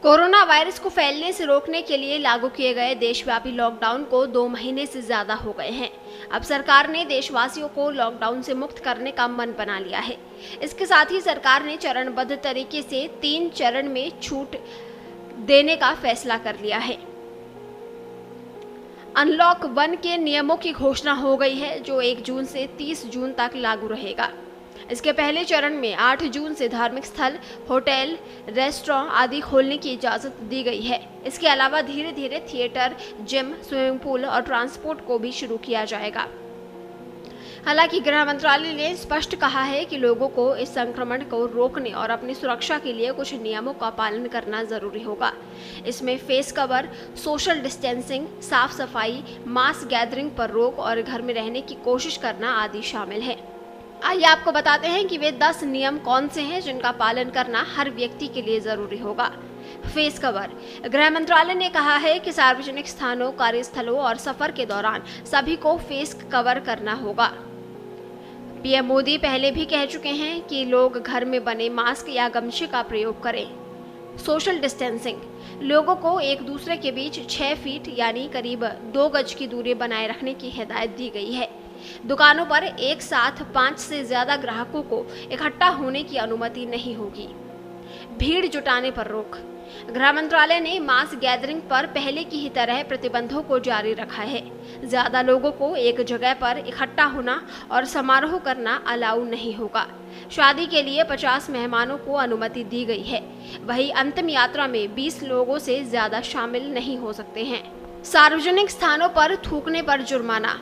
Corona virus को फैलने से रोकने के लिए लागू किए गए देशव्यापी लॉकडाउन को 2 महीने से ज्यादा हो गए हैं। अब सरकार ने देशवासियों को लॉकडाउन से मुक्त करने का मन बना लिया है। इसके साथ ही सरकार ने चरणबद्ध तरीके से 3 चरण में छूट देने का फैसला कर लिया है। अनलॉक 1 के नियमों की घोषणा हो गई है, जो 1 जून से 30 जून तक लागू रहेगा। इसके पहले चरण में 8 जून से धार्मिक स्थल, होटल, रेस्टोरेंट आदि खोलने की इजाजत दी गई है। इसके अलावा धीरे धीरे थिएटर, जिम, स्विमिंग पूल और ट्रांसपोर्ट को भी शुरू किया जाएगा। हालांकि गृह मंत्रालय ने स्पष्ट कहा है कि लोगों को इस संक्रमण को रोकने और अपनी सुरक्षा के लिए कुछ नियमों का पालन करना जरूरी होगा। इसमें फेस कवर, सोशल डिस्टेंसिंग, साफ सफाई, मास गैदरिंग पर रोक और घर में रहने की कोशिश करना आदि शामिल है। आइए आपको बताते हैं कि वे 10 नियम कौन से हैं जिनका पालन करना हर व्यक्ति के लिए जरूरी होगा। Face cover. गृह मंत्रालय ने कहा है कि सार्वजनिक स्थानों, कार्यस्थलों और सफर के दौरान सभी को फेस कवर करना होगा। पीएम मोदी पहले भी कह चुके हैं कि लोग घर में बने मास्क या गमछे का प्रयोग करें। Social distancing. लोगों को एक दूसरे के बीच 6 फीट यानी करीब 2 गज की दूरी बनाए रखने की हिदायत दी गई है। दुकानों पर एक साथ 5 से ज्यादा ग्राहकों को इकट्ठा होने की अनुमति नहीं होगी। भीड़ जुटाने पर रोक। गृह मंत्रालय ने मास गैदरिंग पर पहले की ही तरह प्रतिबंधों को जारी रखा है। ज्यादा लोगों को एक जगह पर इकट्ठा होना और समारोह करना अलाउ नहीं होगा। शादी के लिए 50 मेहमानों को अनुमति दी गई है। वहीं अंतिम यात्रा में 20 लोगों से ज्यादा शामिल नहीं हो सकते हैं। सार्वजनिक स्थानों पर थूकने पर जुर्माना।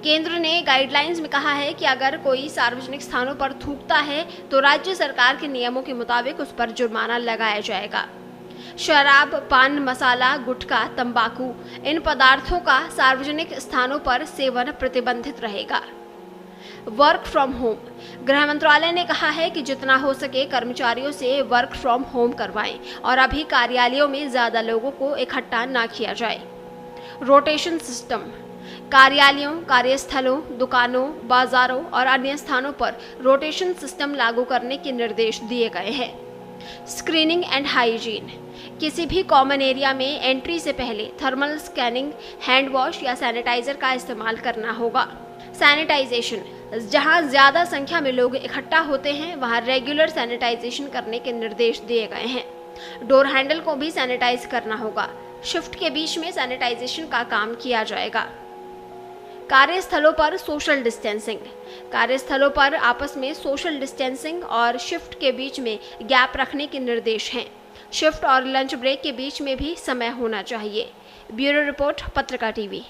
केंद्र ने गाइडलाइंस में कहा है कि अगर कोई सार्वजनिक स्थानों पर थूकता है तो राज्य सरकार के नियमों के मुताबिक उस पर जुर्माना लगाया जाएगा। शराब, पान मसाला, गुटखा, तंबाकू इन पदार्थों का सार्वजनिक स्थानों पर सेवन प्रतिबंधित रहेगा। Work from home. गृह मंत्रालय ने कहा है कि जितना हो सके कर्मचारियों से वर्क फ्रॉम होम करवाएं और अभी कार्यालयों में ज्यादा लोगों को इकट्ठा न किया जाए। Rotation system. कार्यालयों, कार्यस्थलों, दुकानों, बाजारों और अन्य स्थानों पर रोटेशन सिस्टम लागू करने के निर्देश दिए गए हैं। Screening and hygiene. किसी भी कॉमन एरिया में एंट्री से पहले थर्मल स्कैनिंग, हैंड वॉश या सैनिटाइजर का इस्तेमाल करना होगा। सैनिटाइजेशन। जहां ज्यादा संख्या में लोग इकट्ठा होते हैं वहां रेगुलर सैनिटाइजेशन करने के निर्देश दिए गए हैं। डोर हैंडल को भी सैनिटाइज करना होगा। शिफ्ट के बीच में सैनिटाइजेशन का काम किया जाएगा। कार्यस्थलों पर सोशल डिस्टेंसिंग। कार्यस्थलों पर आपस में सोशल डिस्टेंसिंग और शिफ्ट के बीच में गैप रखने के निर्देश हैं। शिफ्ट और लंच ब्रेक के बीच में भी समय होना चाहिए। ब्यूरो रिपोर्ट, पत्रिका टीवी।